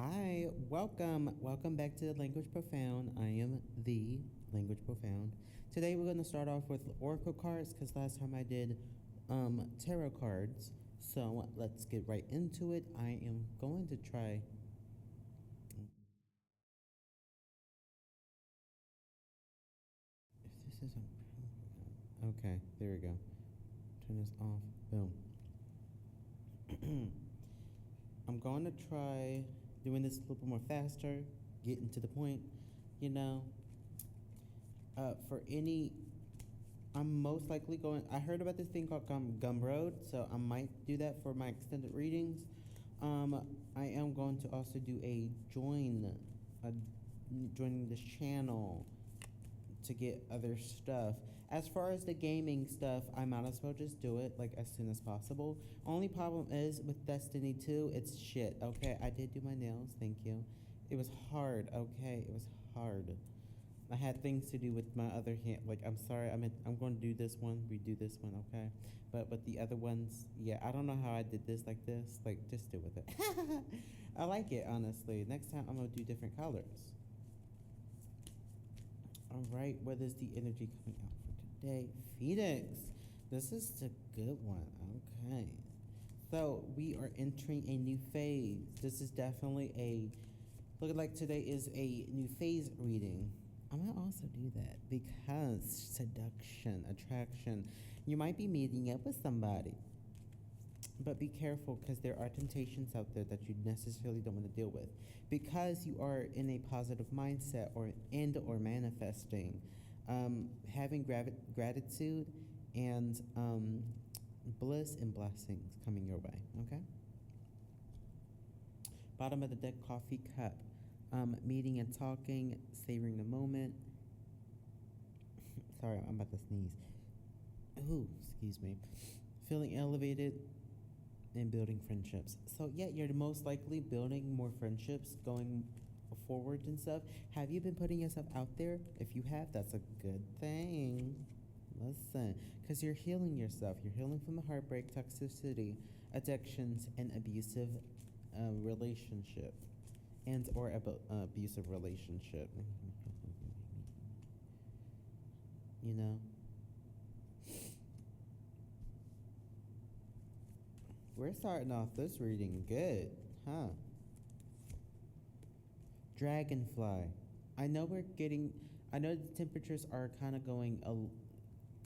Hi, welcome back to Language Profound. I am the Language Profound. Today we're going to start off with oracle cards because last time I did tarot cards. So let's get right into it. I am going to try. If this isn't okay, there we go. Turn this off. Boom. I'm going to try doing this a little bit more faster, getting to the point. You know, for any I'm most likely going. I heard about this thing called Gumroad, so I might do that for my extended readings. Um, I am going to also do a joining this channel to get other stuff. As far as the gaming stuff, I might as well just do it like as soon as possible. Only problem is with Destiny 2, it's shit. Okay, I did do my nails. Thank you. It was hard. Okay, it was hard. I had things to do with my other hand. Like, I'm sorry, I'm going to do this one, redo this one, okay? But with the other ones, yeah, I don't know how I did this like this. Like, just do with it. I like it, honestly. Next time, I'm going to do different colors. All right, what is the energy coming out for today? Phoenix. This is a good one. Okay. So, we are entering a new phase. This is definitely look like today is a new phase reading. I'm gonna also do that because seduction, attraction, you might be meeting up with somebody. But be careful because there are temptations out there that you necessarily don't want to deal with. Because you are in a positive mindset or manifesting, having gratitude and bliss and blessings coming your way, okay? Bottom of the deck, coffee cup. Meeting and talking, savoring the moment. Sorry, I'm about to sneeze. Ooh, excuse me. Feeling elevated and building friendships. So, yeah, you're most likely building more friendships going forward and stuff. Have you been putting yourself out there? If you have, that's a good thing. Listen, because you're healing yourself. You're healing from the heartbreak, toxicity, addictions, and abusive relationship. And or abusive relationship. You know? We're starting off this reading good, huh? Dragonfly. I know the temperatures are kind of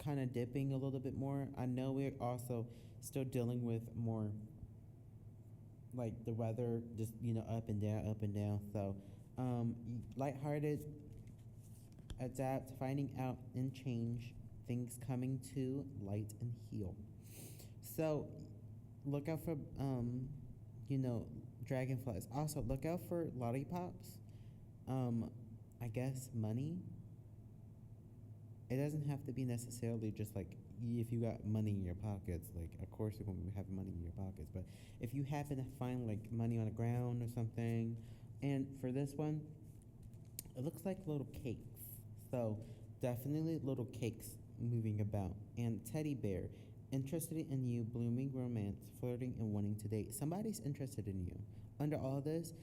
kind of dipping a little bit more. I know we're also still dealing with more like the weather just, up and down, up and down. So, lighthearted, adapt, finding out and change, things coming to light and heal. So, look out for you know dragonflies. Also, look out for lollipops. Um, I guess money. It doesn't have to be necessarily just like if you got money in your pockets. Like, of course, you're going to have money in your pockets. But if you happen to find like money on the ground or something, and for this one, it looks like little cakes. So definitely little cakes moving about. And teddy bear, interested in you, blooming romance, flirting and wanting to date. Somebody's interested in you. Under all this,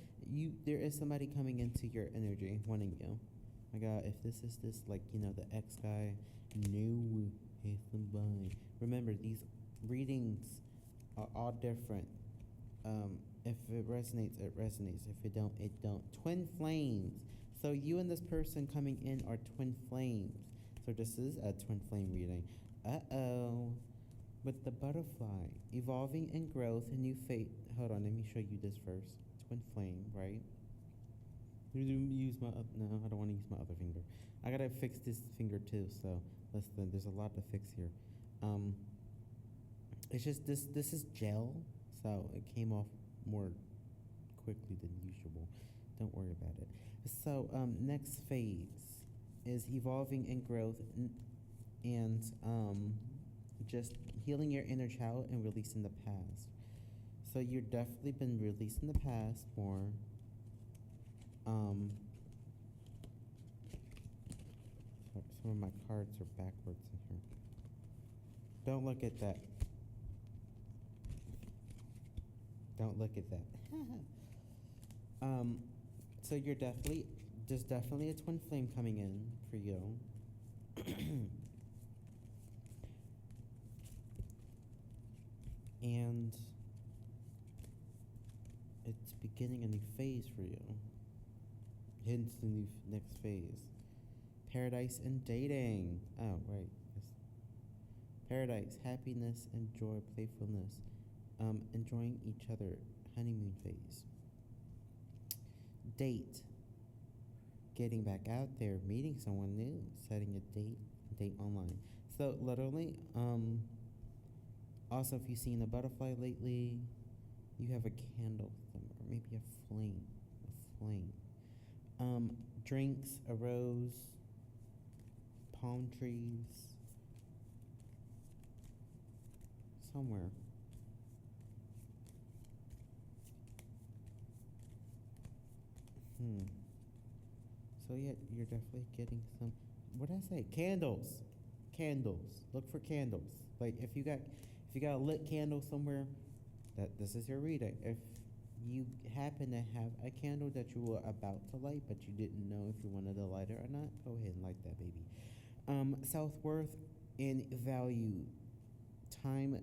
there is somebody coming into your energy wanting you. My God, if this like, the ex guy, no, hey somebody. Remember, these readings are all different. If it resonates, it resonates. If it don't, it don't. Twin flames. So you and this person coming in are twin flames. So this is a twin flame reading. Uh-oh. With the butterfly, evolving in growth, a new fate. Hold on, let me show you this first. Twin flame, right? Use my no, I don't want to use my other finger. I gotta fix this finger too. So listen, there's a lot to fix here. Um, it's just this is gel, so it came off more quickly than usual. Don't worry about it. So next phase is evolving in growth and just healing your inner child and releasing the past. So you've definitely been releasing the past more. Some of my cards are backwards in here. Don't look at that. Don't look at that. Um, so you're definitely there's definitely a twin flame coming in for you. And it's beginning a new phase for you. Hence the new next phase. Paradise and dating. Oh, right. Paradise, happiness and joy, playfulness. Enjoying each other. Honeymoon phase. Date. Getting back out there, meeting someone new, setting a date online. So literally, also if you've seen a butterfly lately, you have a candle somewhere, maybe a flame. A flame. Drinks, a rose, palm trees, somewhere. Hmm. So yeah, you're definitely getting some. What did I say? Candles, candles. Look for candles. Like if you got a lit candle somewhere, that this is your reading. If you happen to have a candle that you were about to light, but you didn't know if you wanted to light it or not, go ahead and light that baby. Self worth and value, time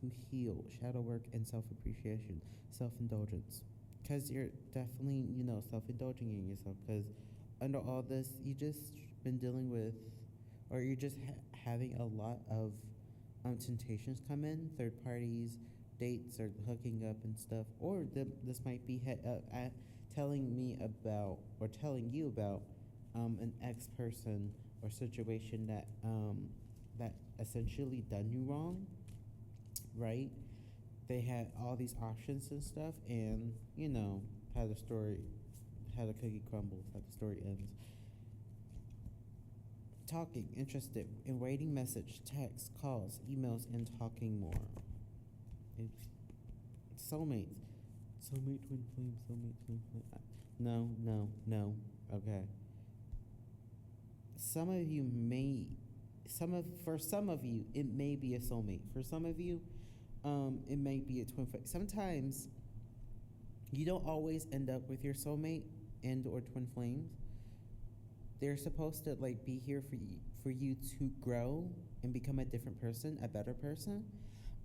to heal, shadow work, and self appreciation, self indulgence. Because you're definitely, self indulging in yourself. Because under all this, you just been dealing with, or you're just having a lot of temptations come in, third parties, dates, or hooking up and stuff. Or this might be telling me about, or telling you about an ex person or situation that essentially done you wrong, right? They had all these options and stuff, and how the story, how the cookie crumbles, how the story ends. Talking, interested in waiting, message, text, calls, emails, and talking more. It's soulmates. Soulmate twin flame, soulmate twin flame. No, no, no. Okay. Some of you may, for some of you, it may be a soulmate. For some of you, it may be a twin flame. Sometimes you don't always end up with your soulmate and or twin flames. They're supposed to like be here for you to grow and become a different person, a better person.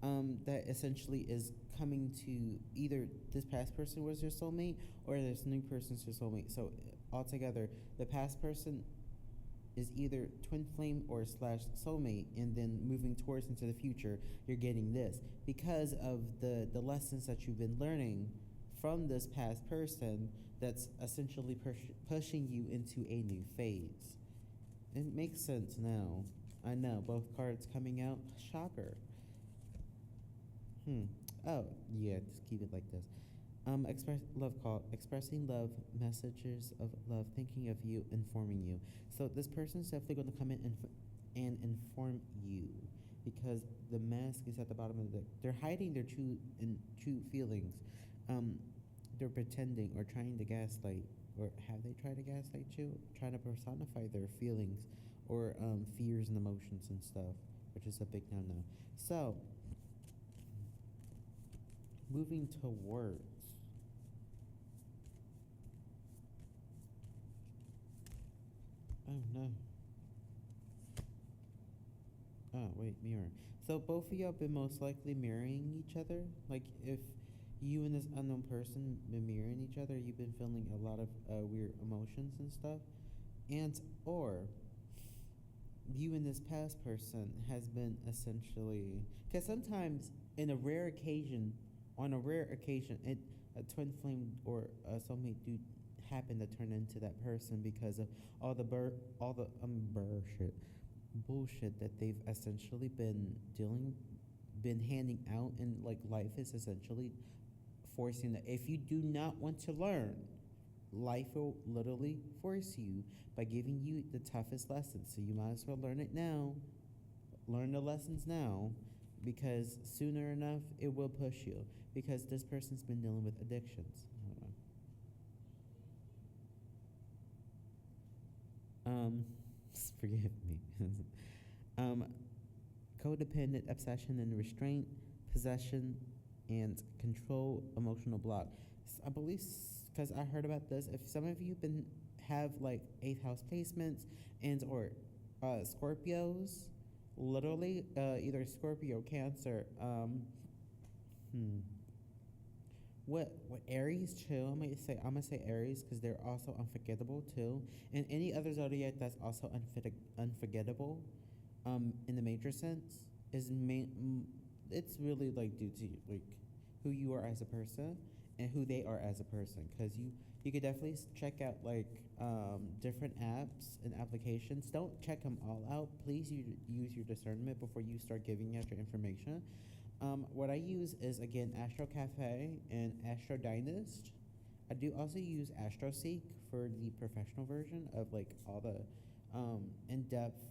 That essentially is coming to either this past person was your soulmate or this new person's your soulmate. So altogether, the past person is either twin flame or slash soulmate, and then moving towards into the future, you're getting this because of the lessons that you've been learning from this past person that's essentially pushing you into a new phase. It makes sense now. I know, both cards coming out. Shocker. Oh, yeah, just keep it like this. Express love call, expressing love, messages of love, thinking of you, informing you. So this person's definitely going to come in and inform you because the mask is at the bottom of the deck. They're hiding their true feelings. They're pretending or trying to gaslight, or have they tried to gaslight you? Trying to personify their feelings or fears and emotions and stuff, which is a big no-no. So, moving towards oh no. Oh wait, mirror. So both of y'all been most likely mirroring each other. Like if you and this unknown person been mirroring each other, you've been feeling a lot of weird emotions and stuff, and or you and this past person has been essentially because sometimes in a rare occasion, on a rare occasion, a twin flame or a soulmate do happen to turn into that person because of all the bullshit that they've essentially been handing out, and like life is essentially forcing that. If you do not want to learn, life will literally force you by giving you the toughest lessons. So you might as well learn it now. Learn the lessons now, because sooner enough it will push you. Because this person's been dealing with addictions. Hold on. Forgive me. um, Codependent obsession and restraint, possession, and control, emotional block. I believe because I heard about this. If some of you been have like eighth house placements and or Scorpios, literally either Scorpio, Cancer, hmm, what Aries too? I'm gonna say Aries because they're also unforgettable too, and any other zodiac that's also unforgettable, in the major sense is it's really like due to like who you are as a person and who they are as a person, because you could definitely check out like different apps and applications. Don't check them all out. Please use your discernment before you start giving out your information. What I use is again Astro Cafe and Astro Dynast. I do also use AstroSeek for the professional version of like all the in-depth,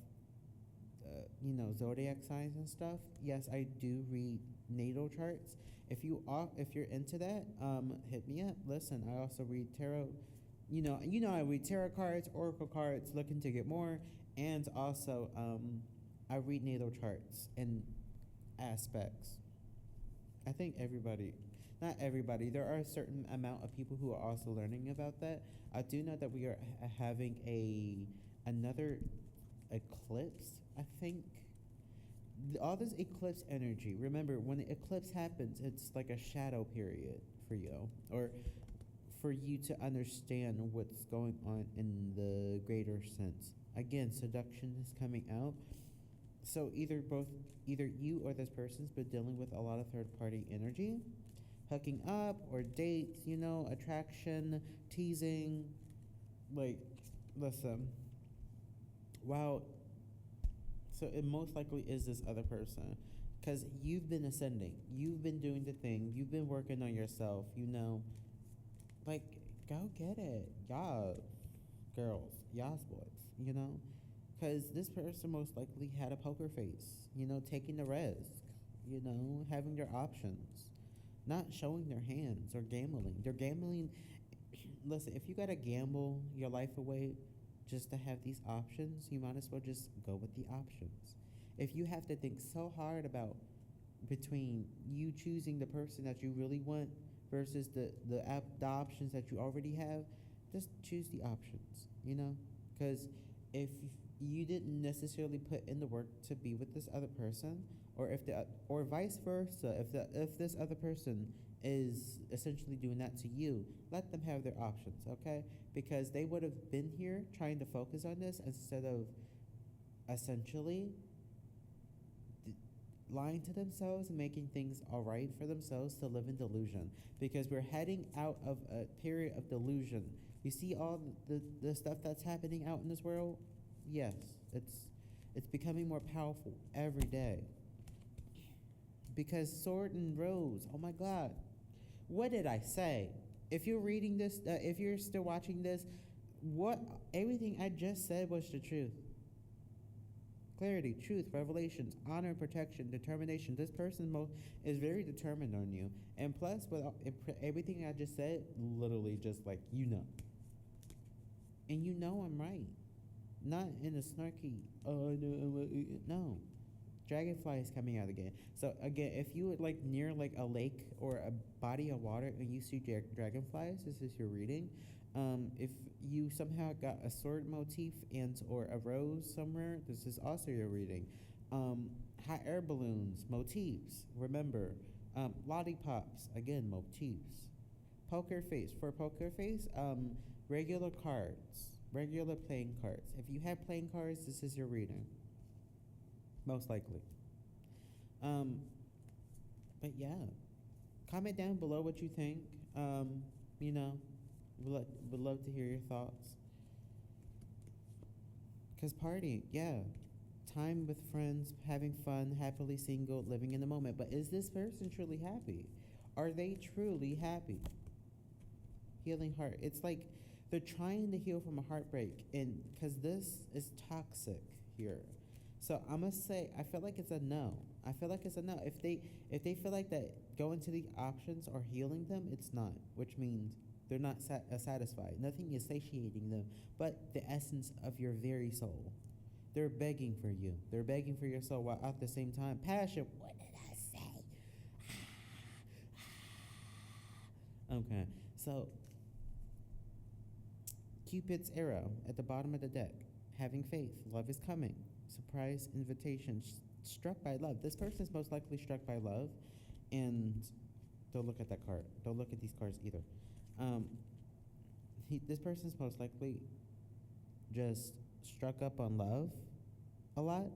zodiac signs and stuff. Yes, I do read natal charts. If you're into that, hit me up. Listen, I also read tarot. I read tarot cards, oracle cards, looking to get more, and also I read natal charts and aspects. I think everybody, not everybody, there are a certain amount of people who are also learning about that. I do know that we are having another eclipse, I think. All this eclipse energy. Remember, when the eclipse happens, it's like a shadow period for you, or for you to understand what's going on in the greater sense. Again, seduction is coming out. So either you or this person's been dealing with a lot of third party energy, hooking up or dates, attraction, teasing. Like, listen, wow. So it most likely is this other person, because you've been ascending, you've been doing the thing, you've been working on yourself, like, go get it, y'all girls, y'all boys, because this person most likely had a poker face, taking the risk, having their options, not showing their hands or gambling. They're gambling. Listen, if you gotta gamble your life away just to have these options, you might as well just go with the options. If you have to think so hard about between you choosing the person that you really want versus the options that you already have, just choose the options, because if you didn't necessarily put in the work to be with this other person, or vice versa, if this other person is essentially doing that to you, let them have their options, okay? Because they would have been here trying to focus on this instead of essentially lying to themselves and making things all right for themselves to live in delusion. Because we're heading out of a period of delusion. You see all the stuff that's happening out in this world? Yes, it's becoming more powerful every day. Because sword and rose, oh my God. What did I say? If you're reading this, if you're still watching this, everything I just said was the truth. Clarity, truth, revelations, honor, protection, determination. This person is very determined on you. And plus, with everything I just said, literally just like, And I'm right. Not in a snarky, no. Dragonfly is coming out again. So again, if you would like near like a lake or a body of water and you see dragonflies, this is your reading. If you somehow got a sword motif and or a rose somewhere, this is also your reading. Hot air balloons, motifs. Remember, lollipops, again, motifs. Poker face. For poker face, regular cards, regular playing cards. If you have playing cards, this is your reading. Most likely. But yeah, comment down below what you think. Would love to hear your thoughts. Because party, yeah. Time with friends, having fun, happily single, living in the moment. But is this person truly happy? Are they truly happy? Healing heart. It's like they're trying to heal from a heartbreak. And because this is toxic here. So I'm gonna say I feel like it's a no. I feel like it's a no. If they feel like that going to the options are healing them, it's not, which means they're not satisfied. Nothing is satiating them, but the essence of your very soul. They're begging for you. They're begging for your soul while at the same time, passion. What did I say? Okay, so Cupid's arrow at the bottom of the deck. Having faith. Love is coming. Surprise invitation. Struck by love. This person is most likely struck by love. And don't look at that card. Don't look at these cards either. Um, this person is most likely just struck up on love a lot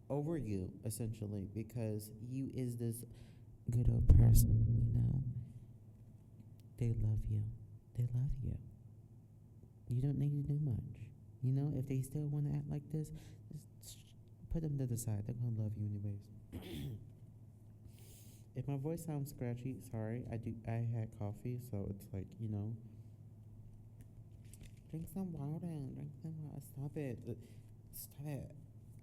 over you, essentially, because you is this good old person, you know. They love you. They love you. You don't need to do much. You know, if they still want to act like this, just put them to the side. They're going to love you anyways. If my voice sounds scratchy, sorry. I had coffee, so it's like, you know. Drink some water. Drink some water. Stop it. Stop it.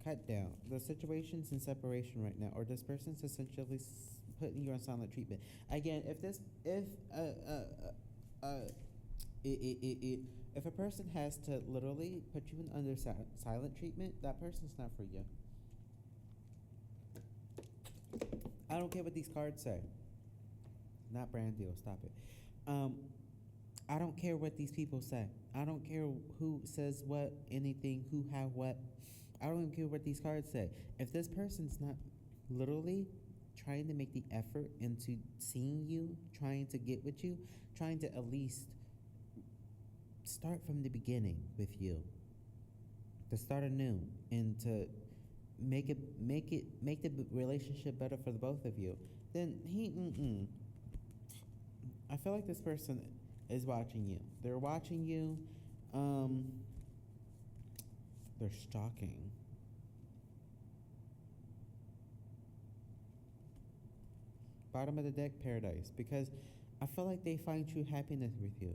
Cut down. The situation's in separation right now, or this person's essentially putting you on silent treatment. Again, if a person has to literally put you in under silent treatment, that person's not for you. I don't care what these cards say. Not brand deal. Stop it. I don't care what these people say. I don't care who says what, anything, who, how, what. I don't even care what these cards say. If this person's not literally trying to make the effort into seeing you, trying to get with you, trying to at least start from the beginning with you, to start anew and to make the relationship better for the both of you, then I feel like this person is watching you. They're watching you. They're stalking. Bottom of the deck, paradise, because I feel like they find true happiness with you.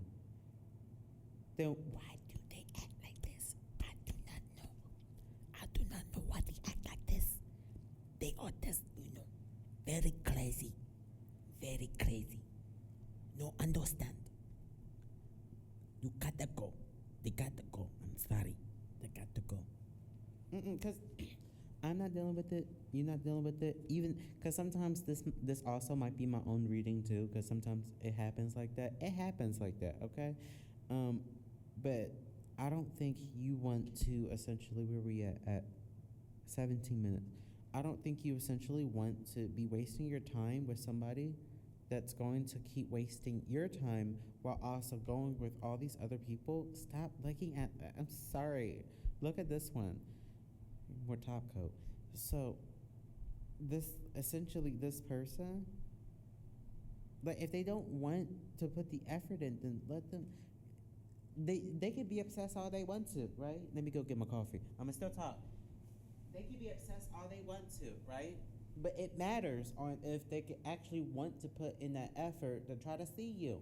Then why do they act like this? I do not know. I do not know why they act like this. They are just, very crazy. Very crazy. No understand. You gotta go. They gotta go. I'm sorry. They got to go. Because I'm not dealing with it. You're not dealing with it. Even because sometimes this also might be my own reading too. Because sometimes it happens like that. It happens like that. Okay. But I don't think you want to essentially, where we at 17 minutes. I don't think you essentially want to be wasting your time with somebody that's going to keep wasting your time while also going with all these other people. Stop looking at, I'm sorry. Look at this one. More top coat. So this person, like, if they don't want to put the effort in, then let them. They could be obsessed all they want to, right? Let me go get my coffee. I'm gonna still talk. They could be obsessed all they want to, right? But it matters on if they could actually want to put in that effort to try to see you.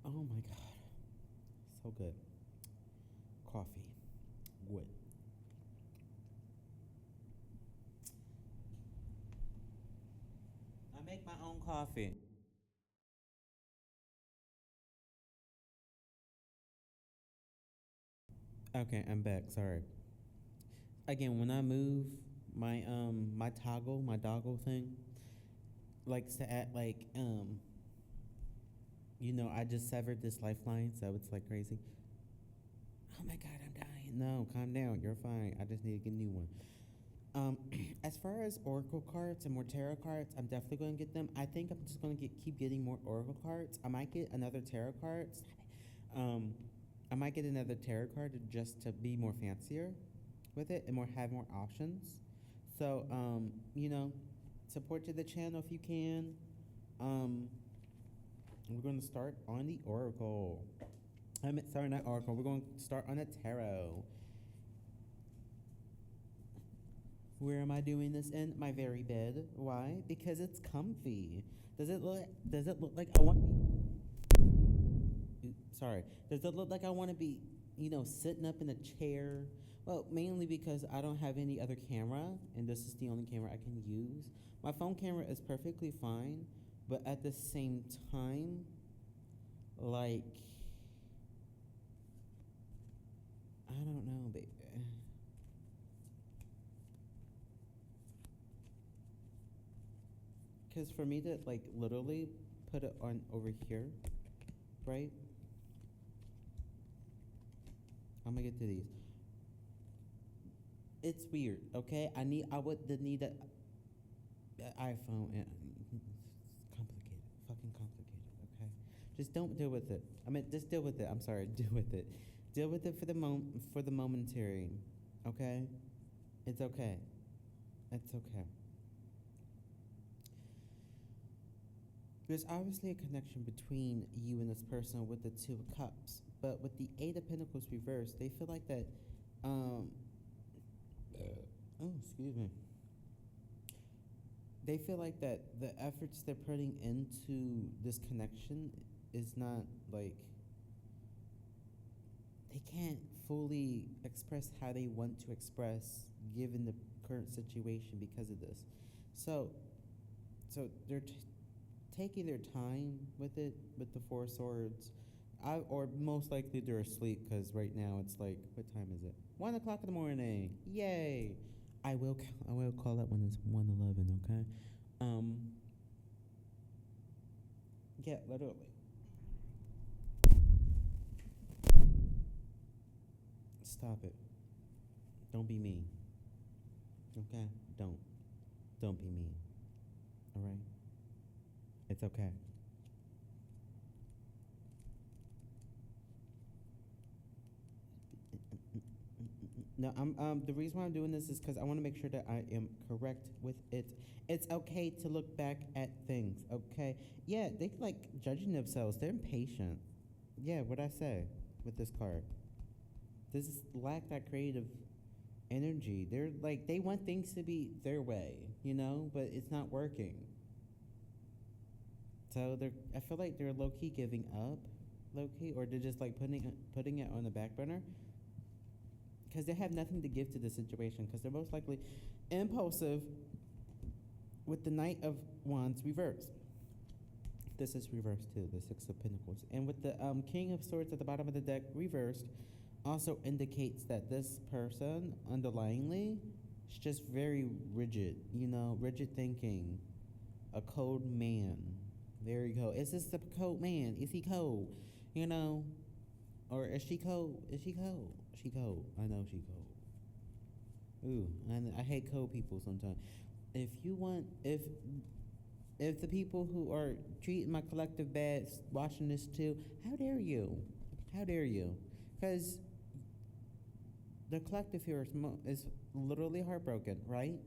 Oh my God. So good. Coffee. Good. I make my own coffee. Okay, I'm back. Sorry. Again, when I move, my doggle thing likes to act like I just severed this lifeline, so it's like crazy. Oh my God, I'm dying. No, calm down. You're fine. I just need to get a new one. As far as oracle cards and more tarot cards, I'm definitely going to get them. I think I'm just going to keep getting more oracle cards. I might get another tarot card. I might get another tarot card just to be more fancier with it and have more options. So, support to the channel if you can. We're going to start on the oracle. Sorry, not oracle. We're going to start on the tarot. Where am I doing this in? My very bed. Why? Because it's comfy. Does it look like I want to be, sorry. Does it look like I want to be, sitting up in a chair? Well, mainly because I don't have any other camera, and this is the only camera I can use. My phone camera is perfectly fine, but at the same time, like, I don't know, baby. Because for me to, like, literally put it on over here, right? I'm gonna get to these. It's weird, okay? I would need a iPhone and it's complicated, fucking complicated, okay? Just don't deal with it. I mean, just deal with it. I'm sorry, deal with it. Deal with it for the momentary, okay? It's okay. It's okay. There's obviously a connection between you and this person with the Two of Cups, but with the Eight of Pentacles reversed, they feel like that. Oh, excuse me. They feel like that the efforts they're putting into this connection is not like they can't fully express how they want to express given the current situation because of this. So, they're taking their time with it with the Four of Swords. Or most likely they're asleep because right now it's like, what time is it? 1 o'clock in the morning. Yay! I will call that when it's 1:11. Okay. Yeah, literally. Stop it. Don't be mean. Okay? Don't be mean. All right? It's okay. No, I'm the reason why I'm doing this is because I want to make sure that I am correct with it. It's okay to look back at things, okay? Yeah, they like judging themselves. They're impatient. Yeah, what I say with this card. This is lack that creative energy. They're like they want things to be their way, but it's not working. So I feel like they're low key giving up, low key, or they're just like putting it on the back burner because they have nothing to give to the situation because they're most likely impulsive with the Knight of Wands reversed. This is reversed too, the Six of Pentacles. And with the King of Swords at the bottom of the deck reversed also indicates that this person underlyingly is just very rigid, rigid thinking, a cold man. Very cold. Is this the cold man? Is he cold? Or is she cold? Is she cold? She cold. I know she cold. Ooh, I hate cold people sometimes. If the people who are treating my collective bad watching this too, how dare you? How dare you? Because the collective here is literally heartbroken, right?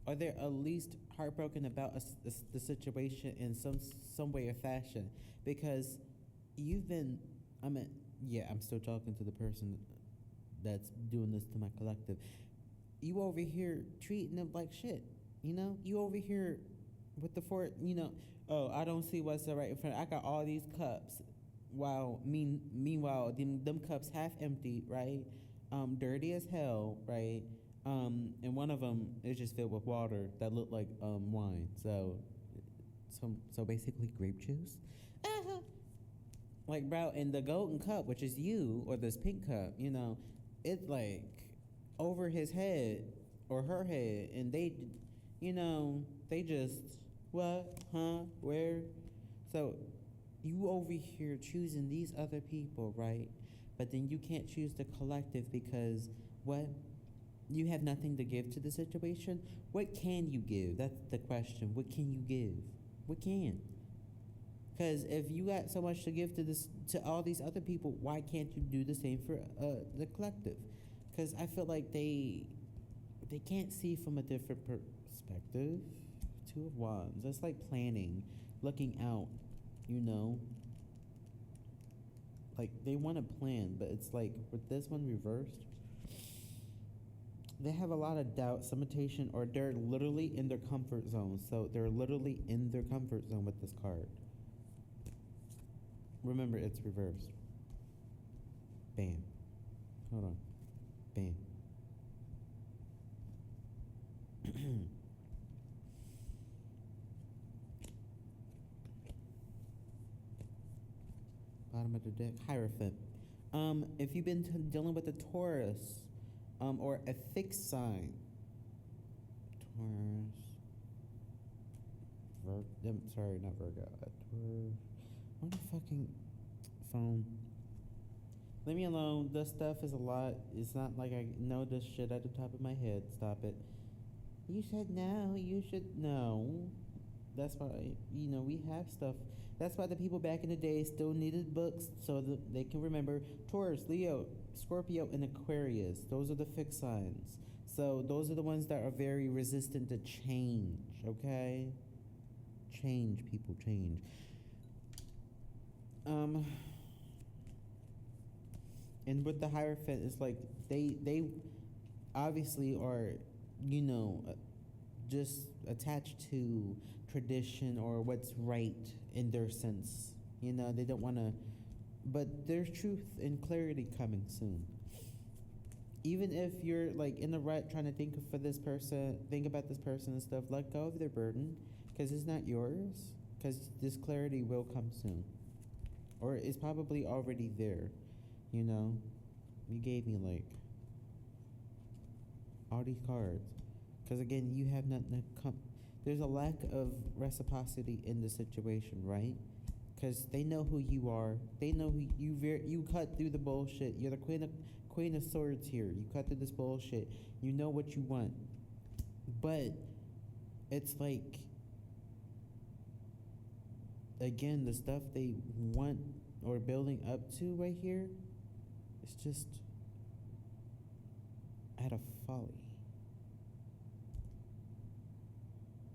Or they're at least heartbroken about the situation in some way or fashion because I'm still talking to the person that's doing this to my collective. You over here treating them like shit, You over here with the fort, oh, I don't see what's right in front. I got all these cups. While meanwhile, them cups half empty, right? Dirty as hell, right? And one of them is just filled with water that looked like wine. So basically grape juice. Like, bro, and the golden cup, which is you, or this pink cup, it's like over his head or her head, and they just what, huh, where? So you over here choosing these other people, right? But then you can't choose the collective because what? You have nothing to give to the situation. What can you give? That's the question. What can you give? What can? Because if you got so much to give to all these other people, why can't you do the same for the collective? Because I feel like they can't see from a different perspective. Two of Wands. That's like planning, looking out. Like they want to plan, but it's like with this one reversed. They have a lot of doubt, limitation, or they're literally in their comfort zone. So they're literally in their comfort zone with this card. Remember, it's reversed. Bam. Hold on. Bam. Bottom of the deck. Hierophant. If you've been dealing with a Taurus, or a fixed sign, Taurus, I'm sorry, not Virgo. On the fucking phone. Leave me alone. This stuff is a lot. It's not like I know this shit at the top of my head. Stop it. You said no. You should know. That's why, we have stuff. That's why the people back in the day still needed books so that they can remember Taurus, Leo, Scorpio, and Aquarius. Those are the fixed signs. So those are the ones that are very resistant to change, okay? Change, people, change. And with the Hierophant, it's like they obviously are, just attached to tradition or what's right in their sense. They don't want to, but there's truth and clarity coming soon. Even if you're like in the rut trying to think about this person and stuff, let go of their burden because it's not yours. Because this clarity will come soon, or it's probably already there. You gave me like all these cards because again, you have nothing to come. There's a lack of reciprocity in the situation, right? Because they know who you are. They know who you cut through the bullshit. You're the queen of swords here. You cut through this bullshit. You know what you want. But it's like, again, the stuff they want or building up to right here, it's just at a folly.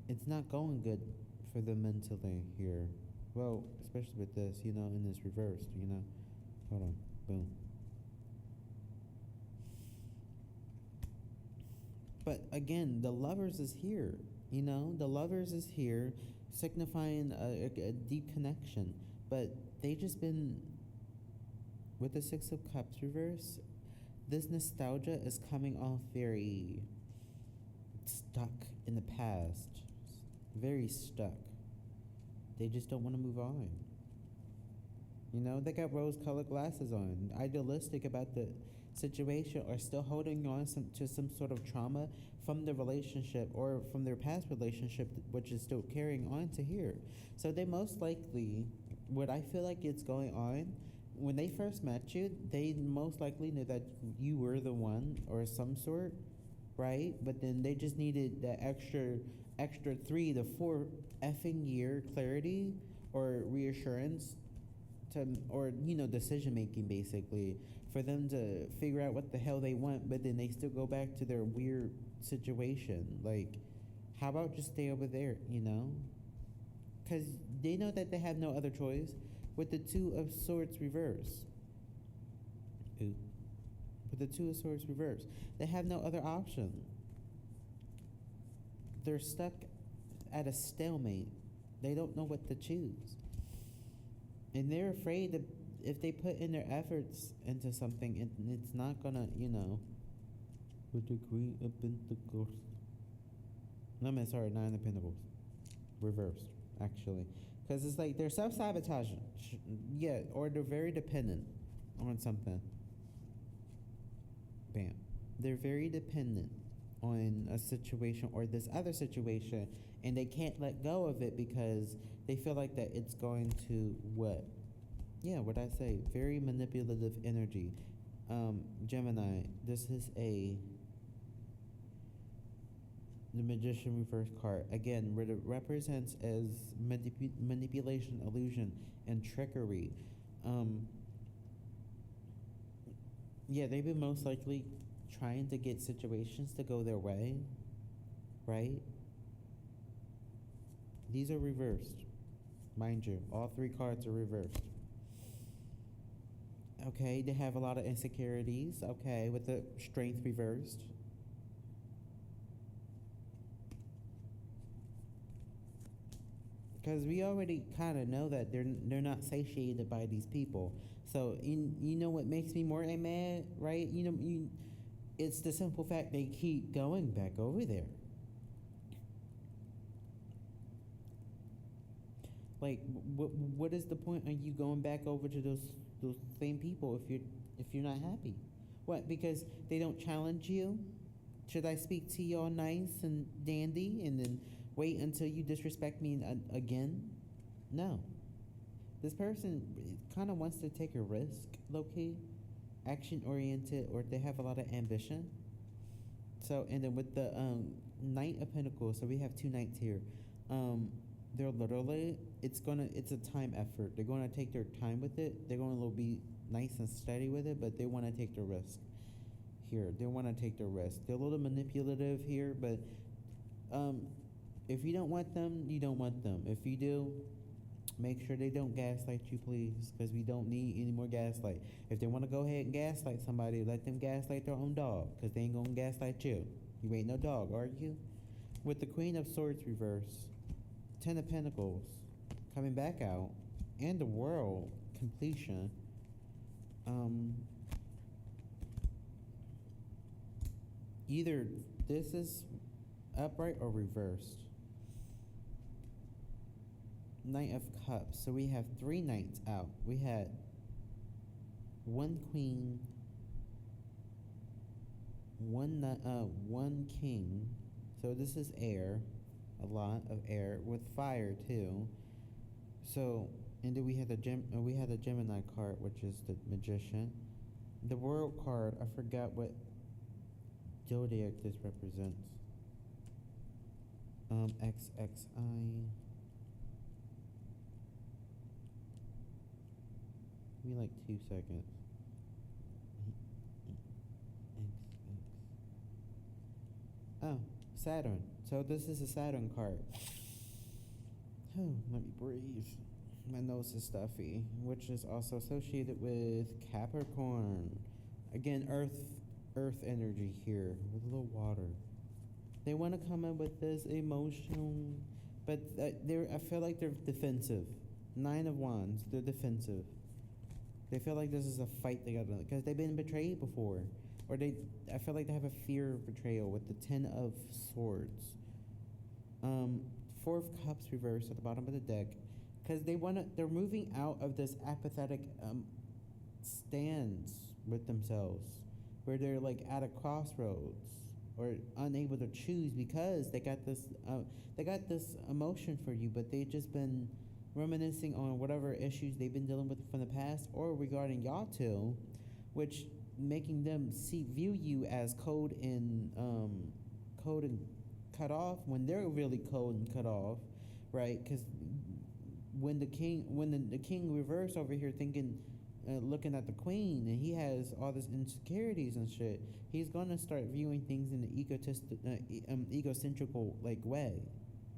It's not going good for them mentally here. Well, especially with this, in this reversed, Hold on. Boom. But again, the Lovers is here. The Lovers is here, signifying a deep connection. But they just been, with the Six of Cups reverse, this nostalgia is coming off very stuck in the past. Very stuck. They just don't want to move on. They got rose-colored glasses on, idealistic about the situation, or still holding on to some sort of trauma from the relationship or from their past relationship, which is still carrying on to here. So they most likely, what I feel like it's going on, when they first met you, they most likely knew that you were the one or some sort, right? But then they just needed that extra 3 to 4 effing year clarity or reassurance or decision making, basically, for them to figure out what the hell they want. But then they still go back to their weird situation. Like, how about just stay over there, because they know that they have no other choice with the Two of Swords reverse. With the Two of Swords reverse, they have no other option. They're stuck at a stalemate. They don't know what to choose. And they're afraid that if they put in their efforts into something, it's not gonna, with the Queen of Pentacles. No, I'm sorry, Nine of Pentacles. Reversed, actually. Because it's like they're self-sabotaging. Yeah, or they're very dependent on something. Bam. They're very dependent on a situation or this other situation, and they can't let go of it because they feel like that it's going to what? Yeah, what I say, very manipulative energy. Gemini, this is the Magician reverse card. Again, what it represents as manipulation, illusion, and trickery. Yeah, they've been most likely trying to get situations to go their way, right? These are reversed, mind you. All 3 cards are reversed. Okay, they have a lot of insecurities, okay, with the Strength reversed. Because we already kind of know that they're not satiated by these people. So, you know what makes me more mad, right? It's the simple fact they keep going back over there. Like, what is the point of you going back over to those same people if you're not happy? What? Because they don't challenge you? Should I speak to you all nice and dandy, and then wait until you disrespect me again. No. This person kind of wants to take a risk, low key, action oriented, or they have a lot of ambition. So, and then with the Knight of Pentacles, so we have two knights here. They're literally, it's a time effort. They're going to take their time with it. They're going to be nice and steady with it, but they want to take the risk here. They want to take the risk. They're a little manipulative here, but if you don't want them, you don't want them. If you do, make sure they don't gaslight you, please, because we don't need any more gaslight. If they want to go ahead and gaslight somebody, let them gaslight their own dog, because they ain't going to gaslight you. You ain't no dog, are you? With the Queen of Swords reverse, Ten of Pentacles coming back out, and the World completion. Either this is upright or reversed. Knight of Cups. So we have three knights out. We had one queen, one king. So this is air, a lot of air with fire too. So, and then we had the Gemini card, which is the Magician. The World card, I forgot what zodiac this represents. XXI. Give me like 2 seconds. Oh, Saturn. So this is a Saturn card. Oh, let me breathe. My nose is stuffy, which is also associated with Capricorn. Again, earth energy here with a little water. They want to come in with this emotional, but I feel like they're defensive. Nine of Wands, they're defensive. They feel like this is a fight they got to, because they've been betrayed before, or I feel like they have a fear of betrayal with the Ten of Swords. Four of Cups reversed at the bottom of the deck, because they're moving out of this apathetic stance with themselves, where they're like at a crossroads or unable to choose because they got this emotion for you, but they've just been reminiscing on whatever issues they've been dealing with from the past or regarding y'all two, which making them view you as cold and cut off when they're really cold and cut off, right? Because when the king reversed over here thinking, looking at the queen, and he has all this insecurities and shit, he's gonna start viewing things in an egocentrical like way,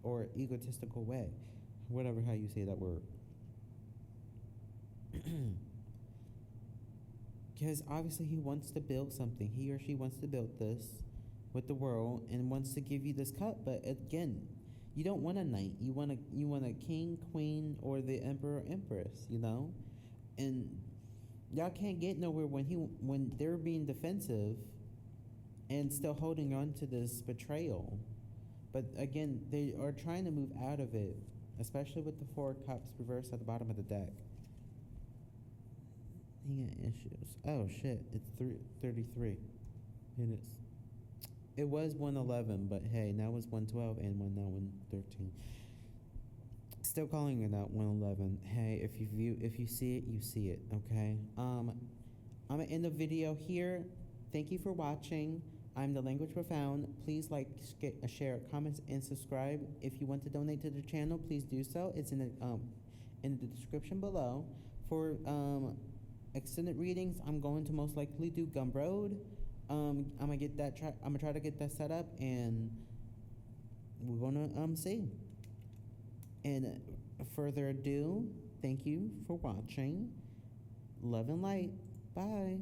or egotistical way, whatever how you say that word. Because obviously he wants to build something. He or she wants to build this with the world and wants to give you this cup. But again, you don't want a knight. You want a king, queen, or the emperor, empress. You know, and y'all can't get nowhere when they're being defensive and still holding on to this betrayal. But again, they are trying to move out of it, especially with the Four of Cups reversed at the bottom of the deck. He got issues. Oh shit! It's 33 minutes. It was 111, but hey, now it's 112 and now 113. Still calling it out 111. Hey, if you see it, you see it. Okay. I'm gonna end the video here. Thank you for watching. I'm the Languageprofound. Please like, share, comment, and subscribe. If you want to donate to the channel, please do so. It's in the description below. For extended readings, I'm going to most likely do Gumroad. I'm gonna try to get that set up, and we're gonna see. And further ado, thank you for watching. Love and light. Bye.